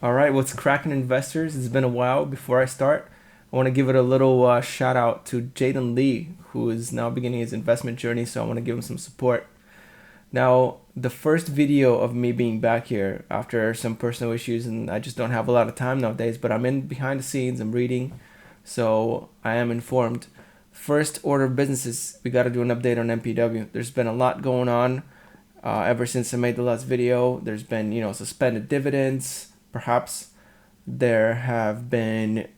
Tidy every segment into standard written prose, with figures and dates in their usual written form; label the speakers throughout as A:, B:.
A: All right, what's cracking, investors? It's been a while. Before I start, I want to give it a little shout out to Jaden Lee, who is now beginning his investment journey. So I want to give him some support. Now, the first video of me being back here after some personal issues, and I just don't have a lot of time nowadays, but I'm in behind the scenes, I'm reading, so I am informed. First order of business is we got to do an update on MPW. There's been a lot going on ever since I made the last video. There's been, suspended dividends. Perhaps there have been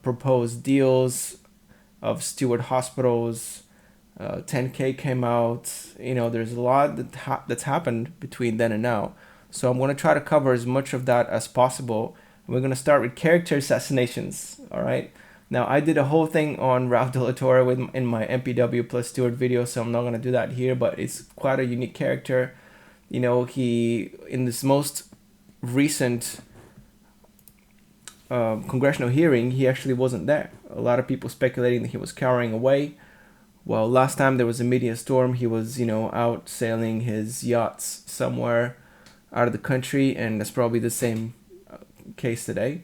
A: proposed deals of Steward hospitals. 10K came out. There's a lot that's happened between then and now. So I'm going to try to cover as much of that as possible. We're going to start with character assassinations. All right. Now, I did a whole thing on Ralph de la Torre in my MPW plus Steward video, so I'm not going to do that here, but it's quite a unique character. He, in this most recent congressional hearing, he actually wasn't there. A lot of people speculating that he was cowering away. Well, last time there was a media storm, he was, out sailing his yachts somewhere out of the country, and that's probably the same case today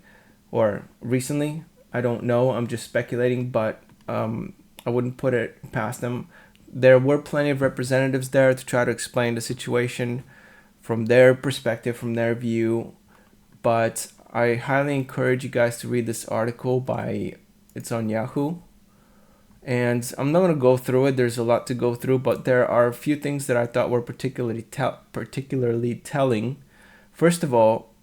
A: or recently. I don't know. I'm just speculating, but I wouldn't put it past them. There were plenty of representatives there to try to explain the situation from their perspective, from their view, but I highly encourage you guys to read this article it's on Yahoo. And I'm not going to go through it. There's a lot to go through, but there are a few things that I thought were particularly telling. First of all,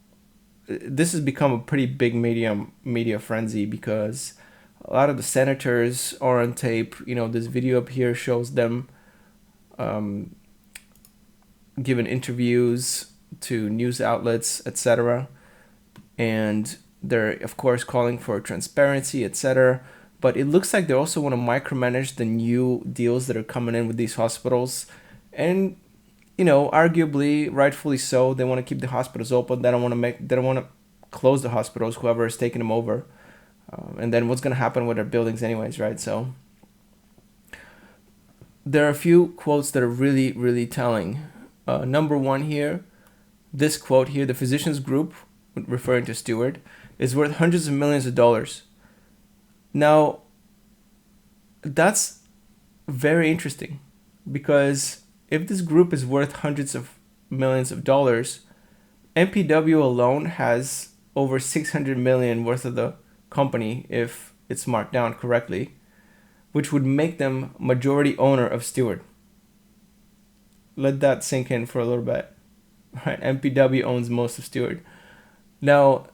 A: this has become a pretty big media frenzy because a lot of the senators are on tape. This video up here shows them giving interviews to news outlets, etc. And they're, of course, calling for transparency, etc. But it looks like they also want to micromanage the new deals that are coming in with these hospitals. And, arguably, rightfully so, they want to keep the hospitals open. They don't want to close the hospitals, whoever is taking them over. And then what's going to happen with their buildings anyways, right? So there are a few quotes that are really, really telling. Number one here, this quote here, the physicians group, referring to Steward, is worth hundreds of millions of dollars. Now, that's very interesting because if this group is worth hundreds of millions of dollars, MPW alone has over 600 million worth of the company if it's marked down correctly, which would make them majority owner of Steward. Let that sink in for a little bit. Right? MPW owns most of Steward. Now,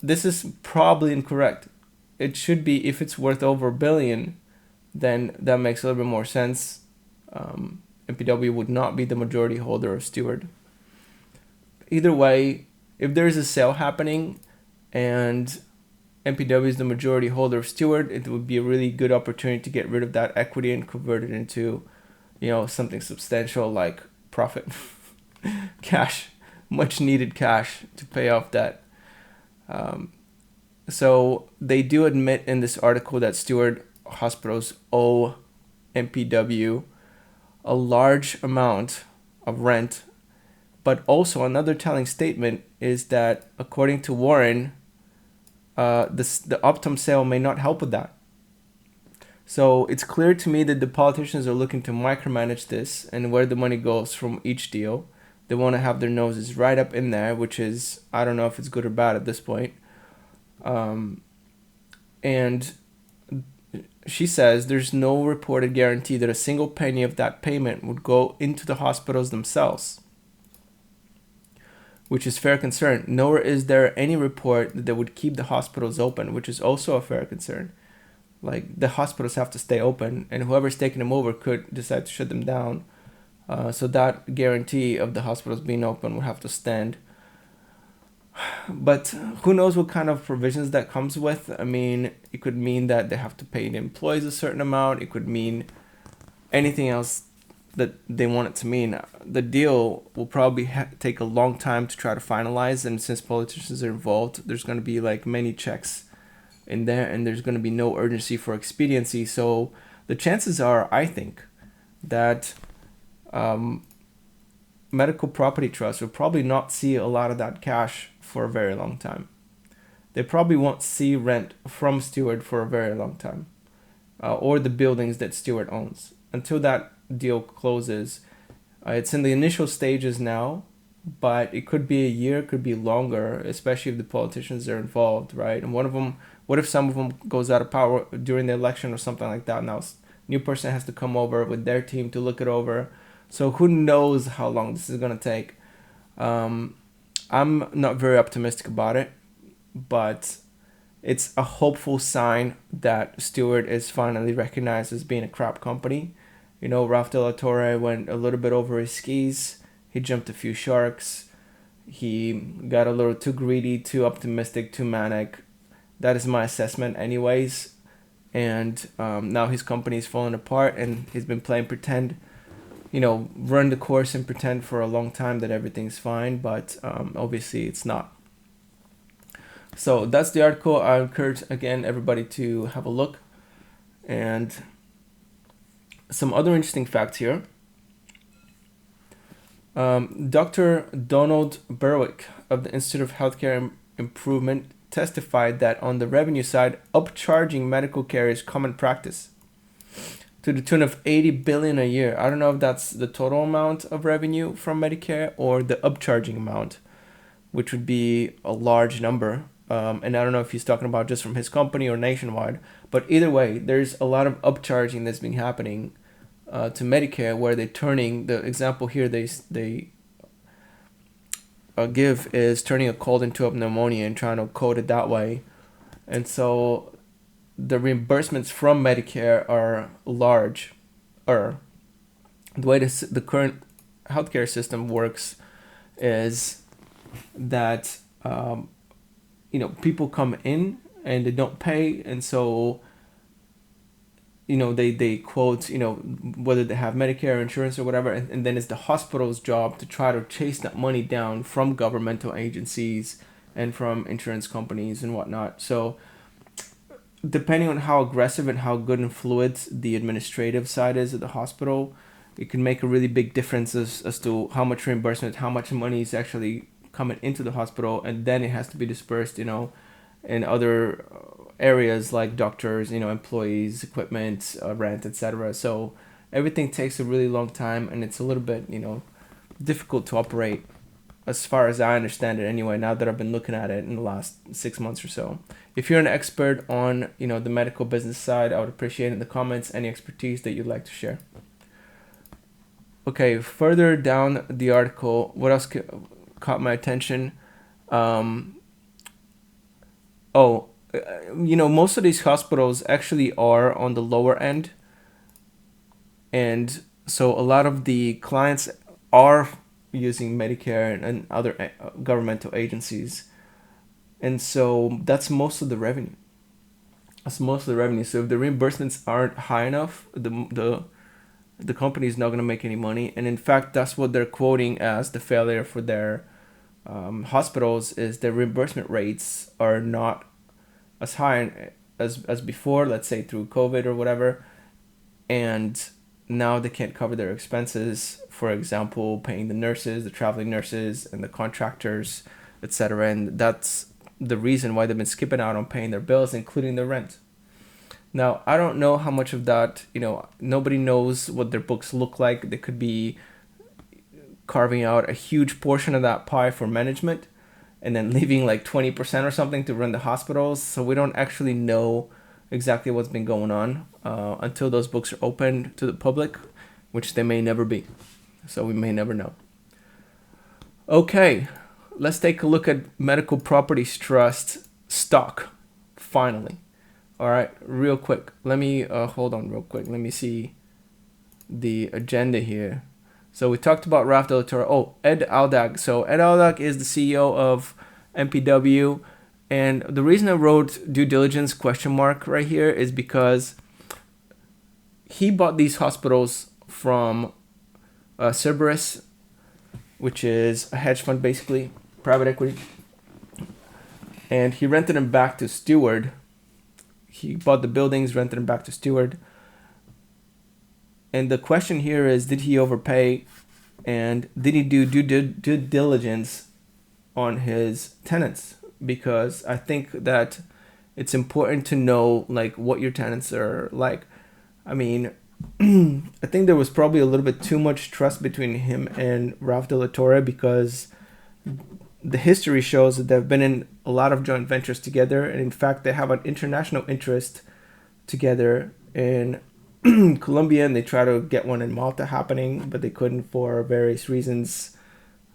A: this is probably incorrect. It should be, if it's worth over $1 billion, then that makes a little bit more sense. MPW would not be the majority holder of Steward. Either way, if there is a sale happening and MPW is the majority holder of Steward, it would be a really good opportunity to get rid of that equity and convert it into, something substantial like profit, cash, much needed cash to pay off debt. So they do admit in this article that Steward hospitals owe MPW a large amount of rent. But also another telling statement is that according to Warren, the Optum sale may not help with that. So it's clear to me that the politicians are looking to micromanage this and where the money goes from each deal. They want to have their noses right up in there, which is, I don't know if it's good or bad at this point. And she says there's no reported guarantee that a single penny of that payment would go into the hospitals themselves, which is fair concern. Nor is there any report that they would keep the hospitals open, which is also a fair concern. Like, the hospitals have to stay open, and whoever's taking them over could decide to shut them down. So that guarantee of the hospitals being open would have to stand. But who knows what kind of provisions that comes with. I mean, it could mean that they have to pay the employees a certain amount. It could mean anything else that they want it to mean. The deal will probably take a long time to try to finalize, and since politicians are involved, there's going to be like many checks in there, and there's going to be no urgency for expediency. So the chances are, I think, that medical property trusts will probably not see a lot of that cash for a very long time. They probably won't see rent from Steward for a very long time, or the buildings that Steward owns until that deal closes. It's in the initial stages now, but it could be a year, could be longer, especially if the politicians are involved, right? And one of them, what if some of them goes out of power during the election or something like that? Now, new person has to come over with their team to look it over. So who knows how long this is gonna take? I'm not very optimistic about it, but it's a hopeful sign that Steward is finally recognized as being a crap company. You know, Ralph De La Torre went a little bit over his skis. He jumped a few sharks. He got a little too greedy, too optimistic, too manic. That is my assessment anyways. And now his company is falling apart, and he's been playing pretend, run the course and pretend for a long time that everything's fine, but obviously it's not. So that's the article. I encourage, again, everybody to have a look. And some other interesting facts here. Dr. Donald Berwick of the Institute of Healthcare Improvement testified that on the revenue side, upcharging medical care is common practice to the tune of 80 billion a year. I don't know if that's the total amount of revenue from Medicare or the upcharging amount, which would be a large number. And I don't know if he's talking about just from his company or nationwide, but either way, there's a lot of upcharging that's been happening to Medicare, where they're turning, the example here they give is turning a cold into a pneumonia and trying to code it that way. And so the reimbursements from Medicare are large. Or the way the current healthcare system works is that people come in and they don't pay, and so they quote whether they have Medicare insurance or whatever, and then it's the hospital's job to try to chase that money down from governmental agencies and from insurance companies and whatnot. So depending on how aggressive and how good and fluid the administrative side is at the hospital, it can make a really big difference as to how much reimbursement, how much money is actually coming into the hospital, and then it has to be dispersed in other areas like doctors, employees, equipment, rent, etc. So everything takes a really long time, and it's a little bit difficult to operate, as far as I understand it anyway, now that I've been looking at it in the last 6 months or so. If you're an expert on the medical business side, I would appreciate in the comments any expertise that you'd like to share. Okay, further down the article, what else caught my attention? Most of these hospitals actually are on the lower end, and so a lot of the clients are using Medicare and other governmental agencies, and so that's most of the revenue. So if the reimbursements aren't high enough, the company is not going to make any money, and in fact, that's what they're quoting as the failure for their hospitals, is their reimbursement rates are not as high as before, let's say through COVID or whatever, and now they can't cover their expenses, for example, paying the nurses, the traveling nurses, and the contractors, etc. And that's the reason why they've been skipping out on paying their bills, including their rent. Now, I don't know how much of that, nobody knows what their books look like. They could be carving out a huge portion of that pie for management and then leaving like 20% or something to run the hospitals. So we don't actually know exactly what's been going on until those books are opened to the public, which they may never be. So we may never know. Okay, let's take a look at Medical Properties Trust stock, finally. All right, real quick. Let me hold on real quick. Let me see the agenda here. So we talked about Ralph De La Torre. Ed Aldag. So Ed Aldag is the CEO of MPW. And the reason I wrote due diligence ? Right here is because he bought these hospitals from Cerberus, which is a hedge fund, basically, private equity. And he rented them back to Steward. He bought the buildings, rented them back to Steward. And the question here is, did he overpay And did he do due diligence on his tenants? Because I think that it's important to know like what your tenants are like. I mean, I think there was probably a little bit too much trust between him and Ralph de la Torre, because the history shows that they've been in a lot of joint ventures together, and in fact they have an international interest together in Colombia, and they try to get one in Malta happening, but they couldn't for various reasons,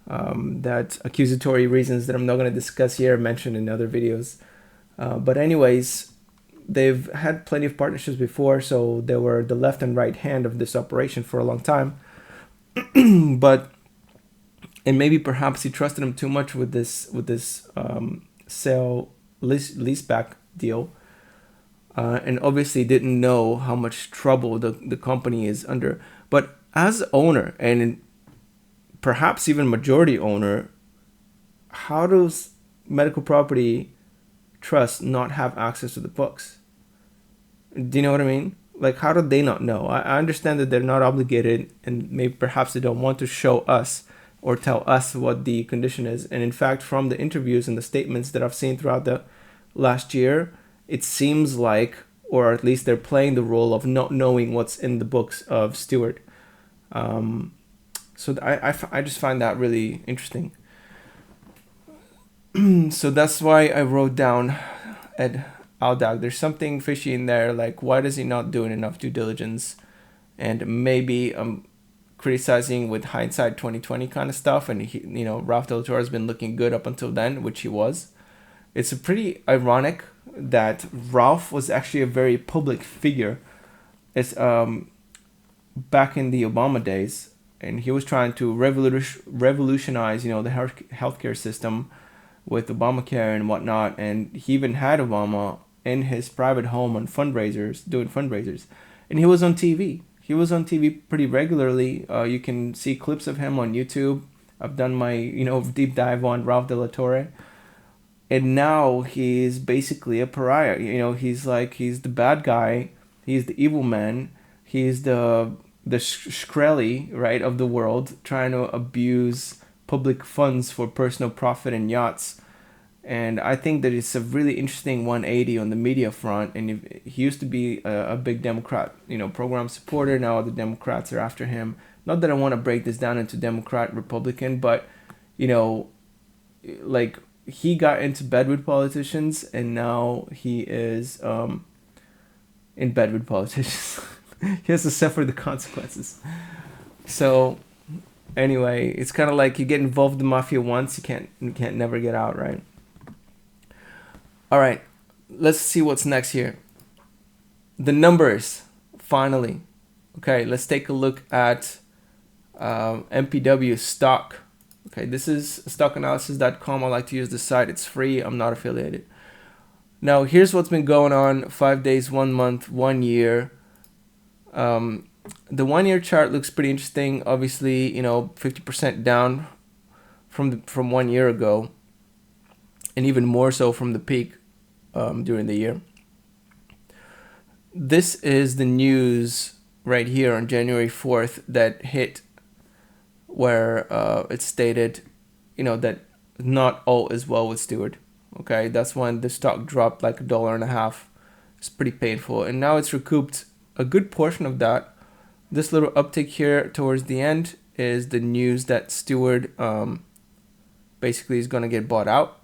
A: that accusatory reasons that I'm not going to discuss here, mentioned in other videos. But anyways, they've had plenty of partnerships before, so they were the left and right hand of this operation for a long time. But and maybe perhaps he trusted him too much with this sale leaseback deal, and obviously didn't know how much trouble the company is under. But as owner, and perhaps even majority owner, how does medical property trust not have access to the books? Do you know what I mean? Like, how do they not know? I understand that they're not obligated, and maybe perhaps they don't want to show us or tell us what the condition is. And in fact, from the interviews and the statements that I've seen throughout the last year, it seems like, or at least they're playing the role of not knowing what's in the books of Steward. So I just find that really interesting. So that's why I wrote down Ed Aldag. There's something fishy in there. Like, why does he not doing enough due diligence? And maybe I'm criticizing with hindsight 2020 kind of stuff. And he, Ralph de la Torre has been looking good up until then, which he was. It's a pretty ironic that Ralph was actually a very public figure. It's back in the Obama days, and he was trying to revolutionize, the healthcare system with Obamacare and whatnot. And he even had Obama in his private home on doing fundraisers. And he was on TV. He was on TV pretty regularly. You can see clips of him on YouTube. I've done my, deep dive on Ralph de la Torre. And now he's basically a pariah. He's the bad guy. He's the evil man. He's the Shkreli, right, of the world, trying to abuse public funds for personal profit and yachts. And I think that it's a really interesting 180 on the media front. And he used to be a big Democrat, program supporter. Now the Democrats are after him. Not that I want to break this down into Democrat, Republican, but, like, he got into bed with politicians, and now he is in bed with politicians. He has to suffer the consequences. So anyway, it's kind of like you get involved in the mafia once, you can't never get out, right? All right, let's see what's next here. The numbers, finally. Okay, let's take a look at MPW stock. Okay, this is stockanalysis.com. I like to use this site. It's free. I'm not affiliated. Now, here's what's been going on 5 days, 1 month, 1 year. The 1 year chart looks pretty interesting. Obviously, 50% down from 1 year ago, and even more so from the peak during the year. This is the news right here on January 4th that hit, where it stated, that not all is well with Steward. Okay, that's when the stock dropped like $1.50. It's pretty painful, and now it's recouped a good portion of that. This little uptick here towards the end is the news that Steward basically is going to get bought out,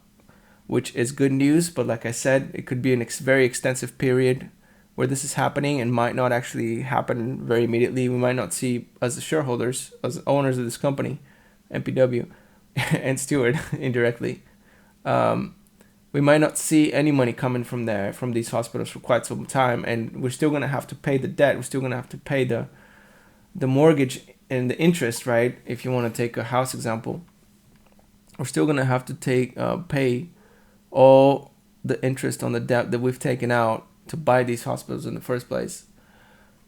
A: which is good news. But like I said, it could be a very extensive period where this is happening, and might not actually happen very immediately. We might not see, as the shareholders, as owners of this company, MPW, and Steward indirectly, we might not see any money coming from these hospitals for quite some time, and we're still going to have to pay the debt. We're still going to have to pay the mortgage and the interest, right? If you want to take a house example, we're still going to have to pay all the interest on the debt that we've taken out to buy these hospitals in the first place.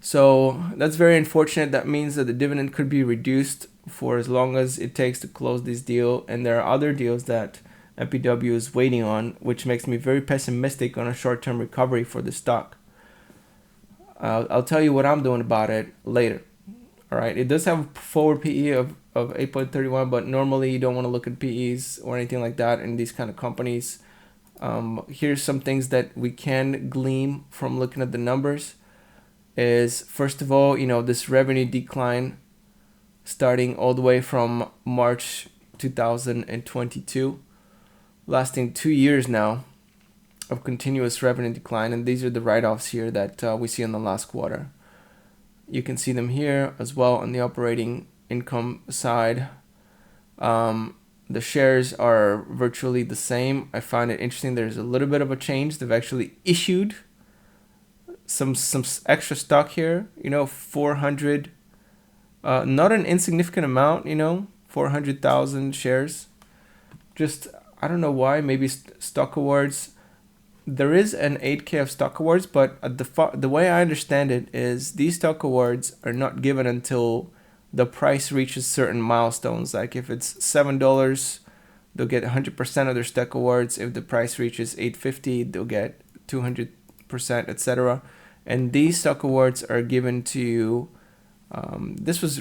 A: So that's very unfortunate. That means that the dividend could be reduced for as long as it takes to close this deal. And there are other deals that MPW is waiting on, which makes me very pessimistic on a short-term recovery for the stock. I'll tell you what I'm doing about it later. All right, it does have a forward PE of 8.31, but normally you don't want to look at PEs or anything like that in these kind of companies. Here's some things that we can glean from looking at the numbers. Is first of all, this revenue decline starting all the way from March 2022, lasting 2 years now of continuous revenue decline. And these are the write-offs here that we see in the last quarter. You can see them here as well on the operating income side. The shares are virtually the same. I find it interesting. There's a little bit of a change. They've actually issued some extra stock here, 400, not an insignificant amount, 400,000 shares. Just, I don't know why, maybe stock awards. There is an 8K of stock awards, but the way I understand it is these stock awards are not given until the price reaches certain milestones. Like if it's $7, they'll get 100% of their stock awards. If the price reaches $8.50, they'll get 200%, etc. And these stock awards are given to, this was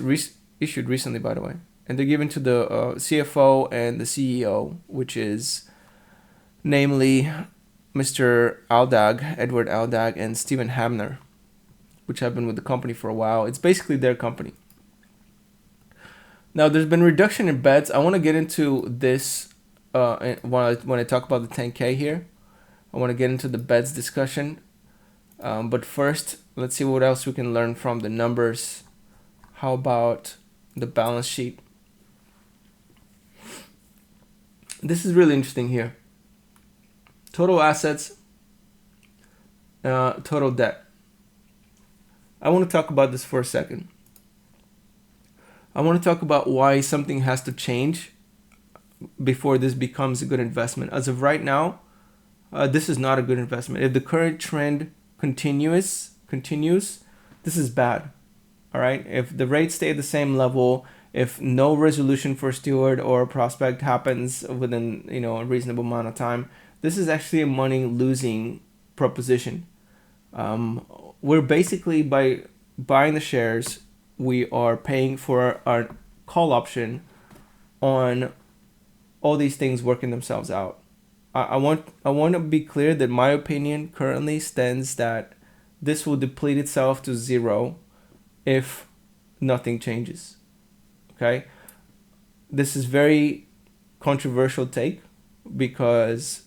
A: issued recently, by the way, and they're given to the CFO and the CEO, which is namely Mr. Aldag, Edward Aldag, and Stephen Hamner, which have been with the company for a while. It's basically their company. Now, there's been reduction in bets. I want to get into this when I talk about the 10K here. I want to get into the bets discussion. But first, let's see what else we can learn from the numbers. How about the balance sheet? This is really interesting here. Total assets, total debt. I want to talk about this for a second. I want to talk about why something has to change before this becomes a good investment. As of right now, this is not a good investment. If the current trend continues, this is bad. All right. If the rates stay at the same level, if no resolution for Steward or prospect happens within a reasonable amount of time, this is actually a money losing proposition. We're basically, by buying the shares, we are paying for our call option on all these things working themselves out. I want to be clear that my opinion currently stands that this will deplete itself to zero if nothing changes. Okay? This is very controversial take because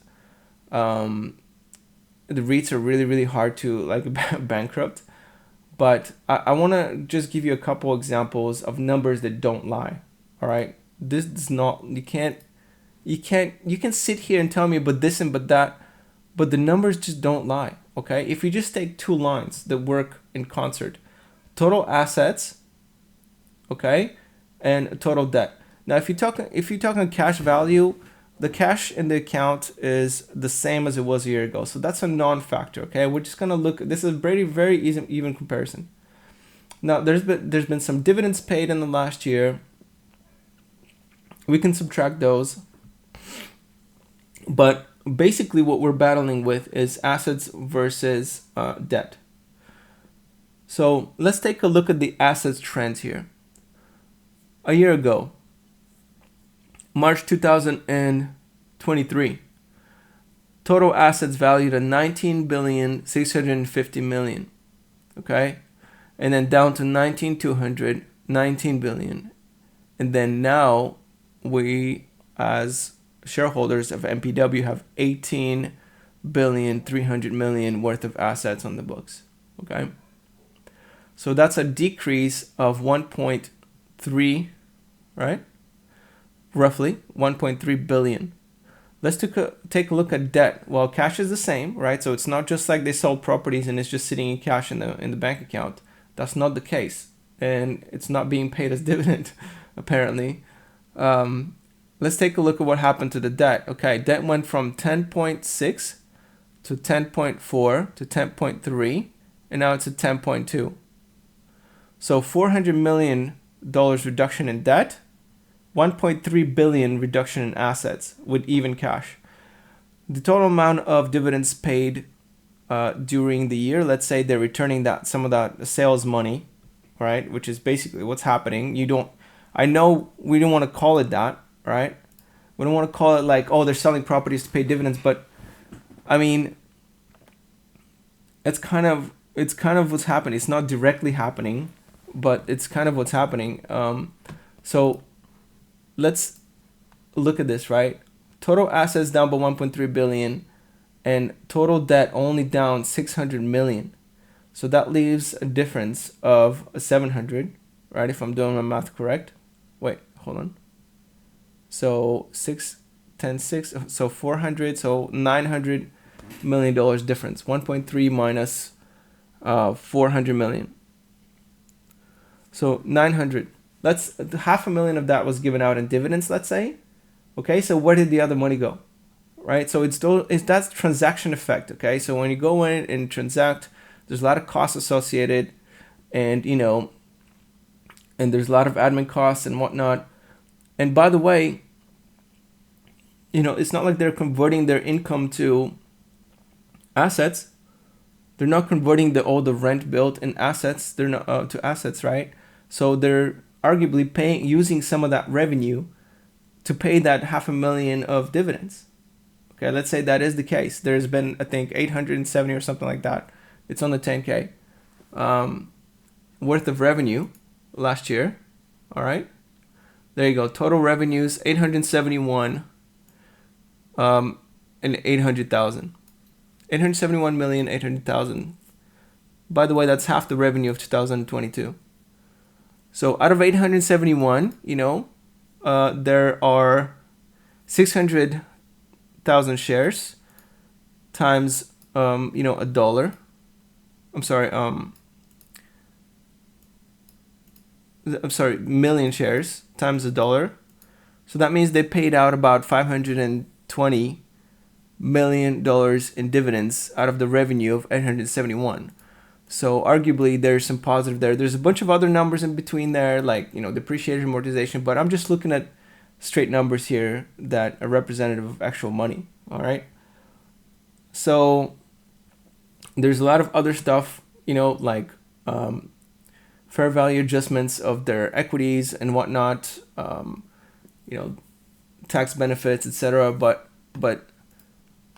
A: the REITs are really, really hard to bankrupt. But I want to just give you a couple examples of numbers that don't lie. All right? This is not, you can sit here and tell me but this and but that, but the numbers just don't lie. Okay? If you just take two lines that work in concert, total assets, okay, and total debt. Now, if you're talking cash value, the cash in the account is the same as it was a year ago. So that's a non-factor, okay? We're just going to look, this is a very, very even comparison. Now, there's been some dividends paid in the last year. We can subtract those. But basically what we're battling with is assets versus debt. So let's take a look at the assets trends here. A year ago, March 2023, total assets valued at $19,650,000,000, okay? And then down to $19,200, $19 billion. And then now we, as shareholders of MPW, have $18,300,000,000 worth of assets on the books, okay? So that's a decrease of 1.3, right? Roughly 1.3 billion. Let's take a look at debt. Well, cash is the same, right? So it's not just like they sold properties and it's just sitting in cash in the bank account. That's not the case, and it's not being paid as dividend, apparently. Let's take a look at what happened to the debt. Okay, debt went from 10.6 to 10.4 to 10.3, and now it's at 10.2. So $400 million reduction in debt, 1.3 billion reduction in assets with even cash. The total amount of dividends paid during the year, let's say they're returning some of that sales money, right? Which is basically what's happening. I know we don't want to call it that, right? We don't want to call it like, oh, they're selling properties to pay dividends, but I mean, it's kind of what's happening. It's not directly happening, but it's kind of what's happening. So let's look at this, right? Total assets down by 1.3 billion and total debt only down 600 million. So that leaves a difference of 700, right? If I'm doing my math correct. Wait, hold on. So 6, 10, 6, so 400, so $900 million difference. 1.3 minus 400 million. So 900. Let's $500,000 of that was given out in dividends, let's say. Okay, so where did the other money go? Right? So that's transaction effect, okay? So when you go in and transact, there's a lot of costs associated, and and there's a lot of admin costs and whatnot. And by the way, it's not like they're converting their income to assets. They're not converting all the rent built in assets. They're not to assets, right? So they're arguably using some of that revenue to pay that $500,000 of dividends. Okay, let's say that is the case. There's been, I think, 870 or something like that. It's on the 10K worth of revenue last year. All right, there you go. Total revenues 871 and 800,000. 871,800,000. By the way, that's half the revenue of 2022. So out of 871, there are 600,000 shares times $1. I'm sorry, million shares times $1. So that means they paid out about $520 million in dividends out of the revenue of 871. So arguably there's some positive there. There's a bunch of other numbers in between there, like depreciation, amortization, but I'm just looking at straight numbers here that are representative of actual money. All right. So there's a lot of other stuff, like fair value adjustments of their equities and whatnot, tax benefits, etc. But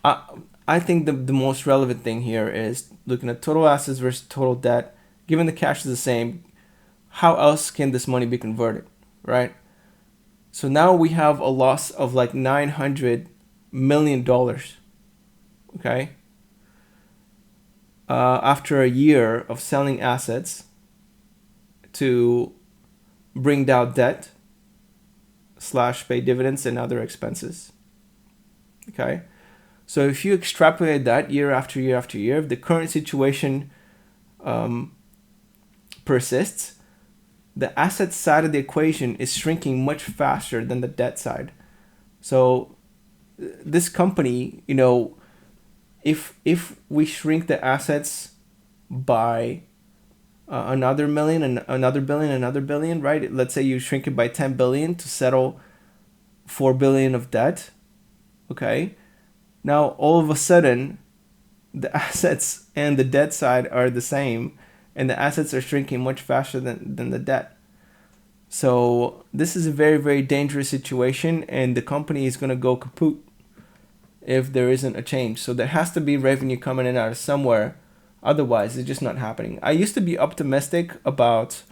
A: I think the most relevant thing here is looking at total assets versus total debt. Given the cash is the same, how else can this money be converted, right? So now we have a loss of like $900 million, okay? After a year of selling assets to bring down debt / pay dividends and other expenses, okay? So if you extrapolate that year after year after year, if the current situation persists, the asset side of the equation is shrinking much faster than the debt side. So this company, if we shrink the assets by another million and another billion, another billion, right? Let's say you shrink it by 10 billion to settle 4 billion of debt, okay? Now, all of a sudden, the assets and the debt side are the same, and the assets are shrinking much faster than the debt. So this is a very, very dangerous situation, and the company is going to go kaput if there isn't a change. So there has to be revenue coming in out of somewhere. Otherwise, it's just not happening. I used to be optimistic about,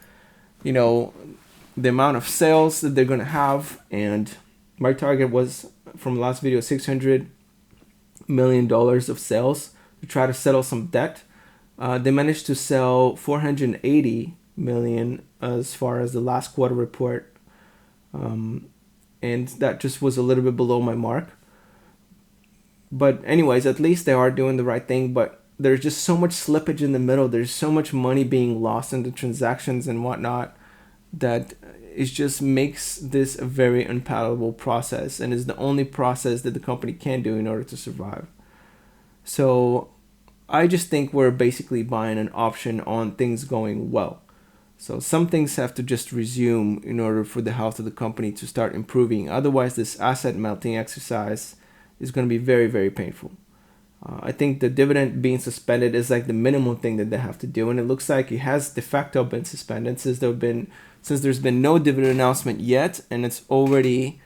A: the amount of sales that they're going to have, and my target was, from last video, $600 million of sales to try to settle some debt. They managed to sell 480 million as far as the last quarter report, and that just was a little bit below my mark. But anyways, at least they are doing the right thing. But there's just so much slippage in the middle. There's so much money being lost in the transactions and whatnot that it just makes this a very unpalatable process, and is the only process that the company can do in order to survive. So I just think we're basically buying an option on things going well. So some things have to just resume in order for the health of the company to start improving. Otherwise, this asset melting exercise is going to be very, very painful. I think the dividend being suspended is like the minimum thing that they have to do, and it looks like it has de facto been suspended since there's been no dividend announcement yet, and it's already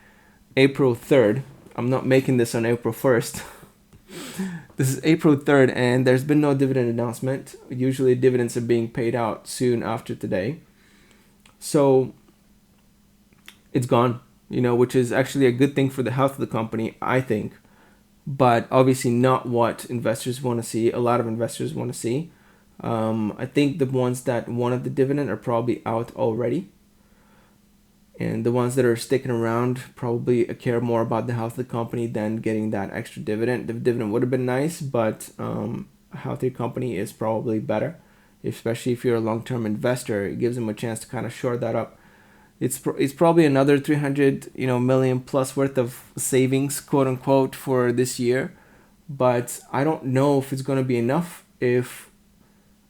A: April 3rd. I'm not making this on April 1st. This is April 3rd, and there's been no dividend announcement. Usually dividends are being paid out soon after today. So it's gone, which is actually a good thing for the health of the company, I think. But obviously not what investors want to see. A lot of investors want to see. I think the ones that wanted the dividend are probably out already. And the ones that are sticking around probably care more about the health of the company than getting that extra dividend. The dividend would have been nice, but a healthier company is probably better, especially if you're a long-term investor. It gives them a chance to kind of shore that up. It's probably another 300 million plus worth of savings, quote unquote, for this year, but I don't know if it's going to be enough if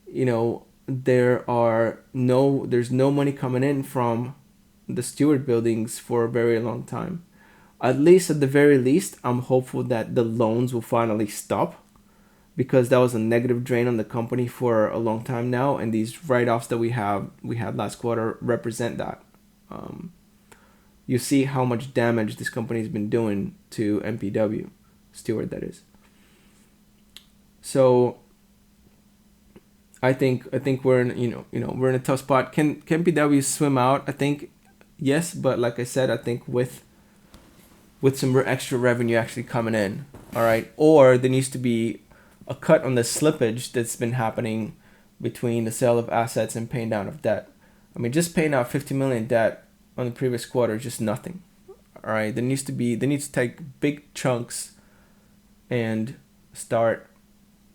A: there's no money coming in from the Steward buildings for a very long time. At the very least, I'm hopeful that the loans will finally stop, because that was a negative drain on the company for a long time now, and these write-offs that we had last quarter represent that. You see how much damage this company has been doing to MPW, Steward, that is. So I think we're in we're in a tough spot. Can MPW swim out? I think yes, but like I said, I think with some extra revenue actually coming in, all right, or there needs to be a cut on the slippage that's been happening between the sale of assets and paying down of debt. I mean, just paying out 50 million debt on the previous quarter is just nothing. All right, they need to take big chunks and start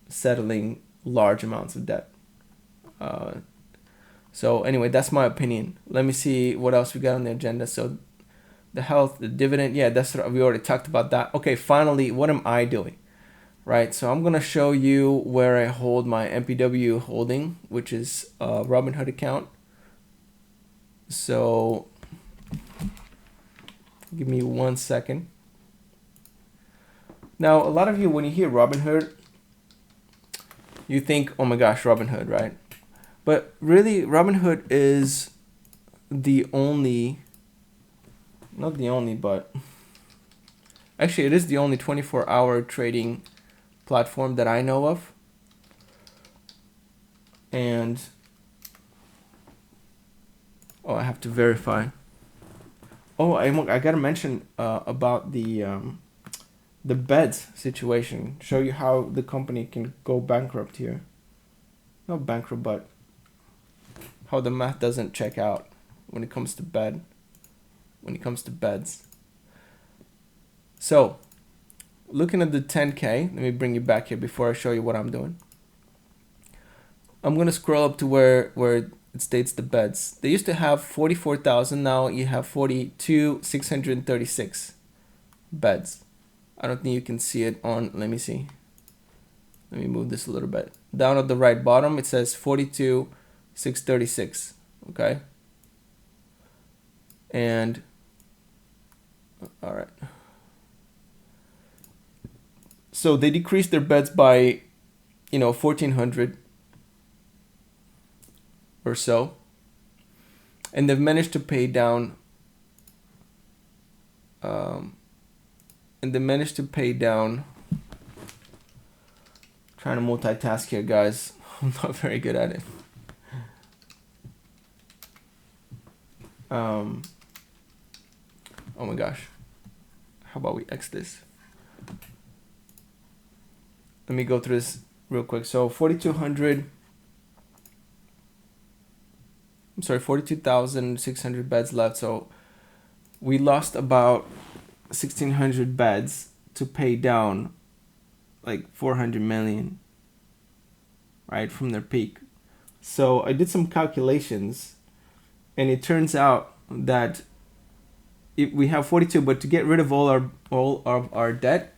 A: settling large amounts of debt. So anyway, that's my opinion. Let me see what else we got on the agenda. So the health, the dividend, yeah, that's what we already talked about that. Okay, finally, what am I doing? Right, so I'm gonna show you where I hold my MPW holding, which is a Robinhood account. So give me 1 second. Now, a lot of you, when you hear Robinhood, you think, oh my gosh, Robinhood, right? But really, Robinhood is not the only, but actually it is the only 24-hour trading platform that I know of. And I have to verify. I gotta mention about the beds situation. Show you how the company can go bankrupt here. Not bankrupt, but how the math doesn't check out when it comes to beds. So, looking at the 10K, let me bring you back here before I show you what I'm doing. I'm gonna scroll up to where it states the beds. They used to have 44,000. Now you have 42,636 beds. I don't think you can see it on. Let me see. Let me move this a little bit. Down at the right bottom, it says 42,636. Okay. And all right. So they decreased their beds by, 1,400 or so, and they've managed to pay down. Trying to multitask here, guys. I'm not very good at it. Oh my gosh. How about we X this? Let me go through this real quick. So 42,600 beds left. So we lost about 1,600 beds to pay down like 400 million, right, from their peak. So I did some calculations, and it turns out that if we have 42, but to get rid of all of our debt,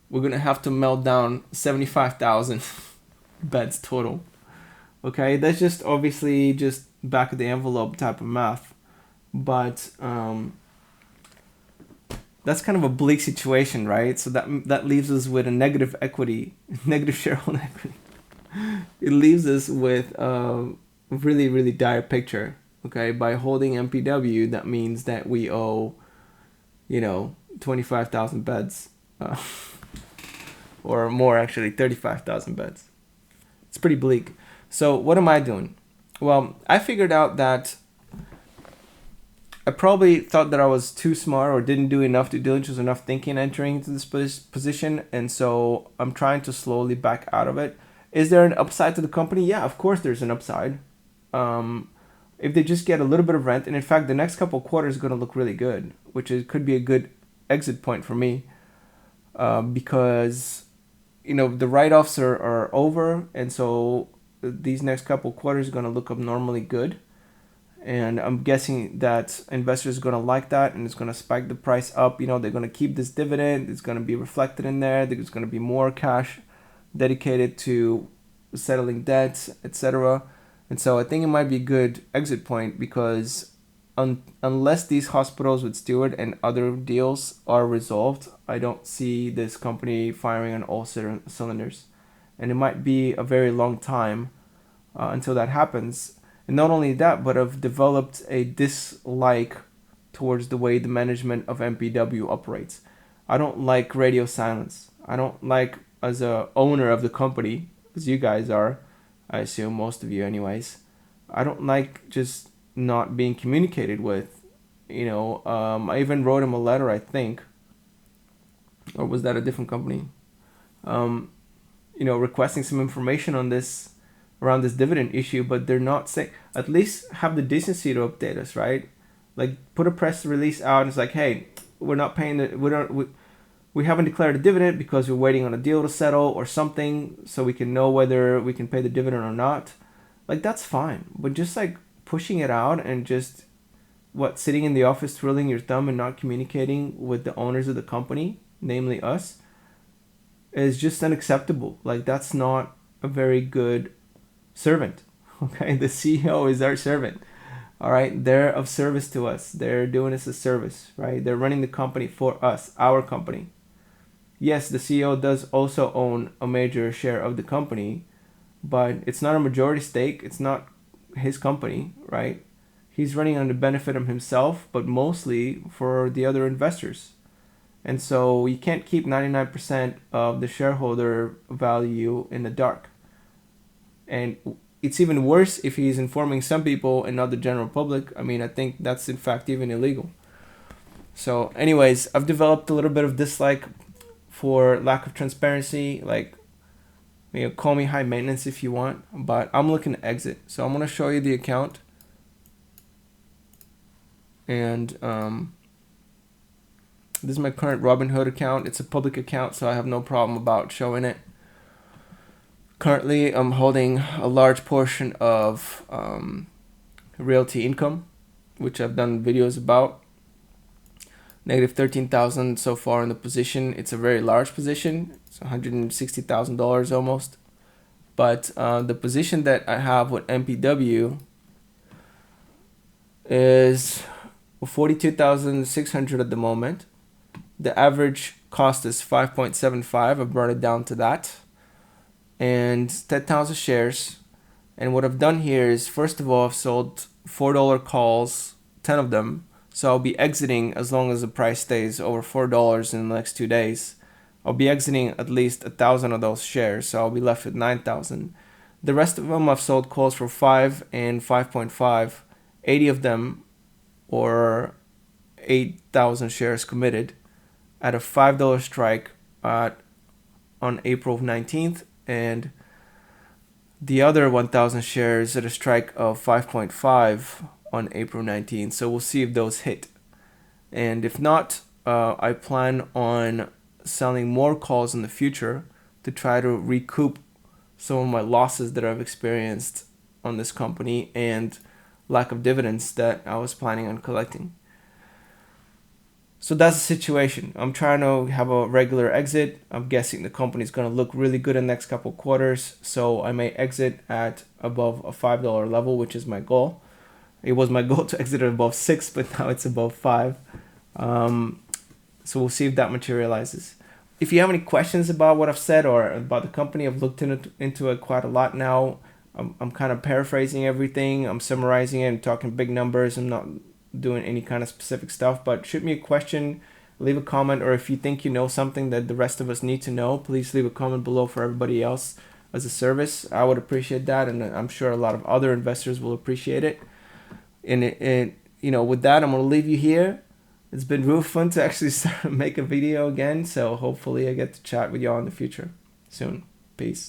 A: we're gonna have to melt down 75,000 beds total. Okay, that's just obviously just back of the envelope type of math, but that's kind of a bleak situation, right? So that leaves us with a negative equity, negative shareholder equity. It leaves us with a really, really dire picture. Okay, by holding MPW, that means that we owe, 25,000 beds, or more actually, 35,000 beds. It's pretty bleak. So what am I doing? Well, I figured out that I probably thought that I was too smart or didn't do enough due diligence, enough thinking entering into this position, and so I'm trying to slowly back out of it. Is there an upside to the company? Yeah, of course there's an upside. If they just get a little bit of rent, and in fact the next couple of quarters is going to look really good, which could be a good exit point for me, because the write-offs are over, and so these next couple of quarters are going to look abnormally good. And I'm guessing that investors are going to like that, and it's going to spike the price up. They're going to keep this dividend. It's going to be reflected in there. There's going to be more cash dedicated to settling debts, etc. And so I think it might be a good exit point, because unless these hospitals with Steward and other deals are resolved, I don't see this company firing on all cylinders. And it might be a very long time until that happens. And not only that, but I've developed a dislike towards the way the management of MPW operates. I don't like radio silence. I don't like, as a owner of the company, as you guys are, I assume most of you anyways, I don't like just not being communicated with. I even wrote him a letter, I think, or was that a different company? Requesting some information on this, around this dividend issue, but they're not saying, at least have the decency to update us, right? Like, put a press release out and it's like, hey, we're not paying we haven't declared a dividend because we're waiting on a deal to settle or something, so we can know whether we can pay the dividend or not. Like, that's fine, but just like pushing it out and just sitting in the office twiddling your thumb and not communicating with the owners of the company, namely us, is just unacceptable. Like, that's not a very good servant. Okay, the CEO is our servant. All right, they're of service to us. They're doing us a service, right? They're running the company for us, our company. Yes, the CEO does also own a major share of the company, but it's not a majority stake. It's not his company, right? He's running on the benefit of himself, but mostly for the other investors. And so you can't keep 99% of the shareholder value in the dark. And it's even worse if he's informing some people and not the general public. I mean, I think that's in fact even illegal. So anyways, I've developed a little bit of dislike for lack of transparency. Like, call me high maintenance if you want, but I'm looking to exit. So I'm going to show you the account. And this is my current Robinhood account. It's a public account, so I have no problem about showing it. Currently, I'm holding a large portion of realty income, which I've done videos about. Negative 13,000 so far in the position. It's a very large position. It's $160,000 almost. But the position that I have with MPW is 42,600 at the moment. The average cost is 5.75. I brought it down to that. And 10,000 shares. And what I've done here is, first of all, I've sold $4 calls, 10 of them. So I'll be exiting as long as the price stays over $4 in the next 2 days. I'll be exiting at least 1,000 of those shares, so I'll be left with 9,000. The rest of them I've sold calls for 5 and 5.5. 80 of them, or 8,000 shares committed, at a $5 strike on April 19th. And the other 1,000 shares at a strike of 5.5 on April 19th. So we'll see if those hit. And if not, I plan on selling more calls in the future to try to recoup some of my losses that I've experienced on this company and lack of dividends that I was planning on collecting. So that's the situation. I'm trying to have a regular exit. I'm guessing the company's going to look really good in the next couple quarters. So I may exit at above a $5 level, which is my goal. It was my goal to exit at above 6, but now it's above 5. So we'll see if that materializes. If you have any questions about what I've said or about the company, I've looked into it quite a lot now. I'm kind of paraphrasing everything. I'm summarizing it and talking big numbers. I'm not doing any kind of specific stuff, but shoot me a question, leave a comment, or if you think you know something that the rest of us need to know, please leave a comment below for everybody else as a service. I would appreciate that, and I'm sure a lot of other investors will appreciate it. And with that, I'm going to leave you here. It's been real fun to actually make a video again, so hopefully I get to chat with y'all in the future soon. Peace.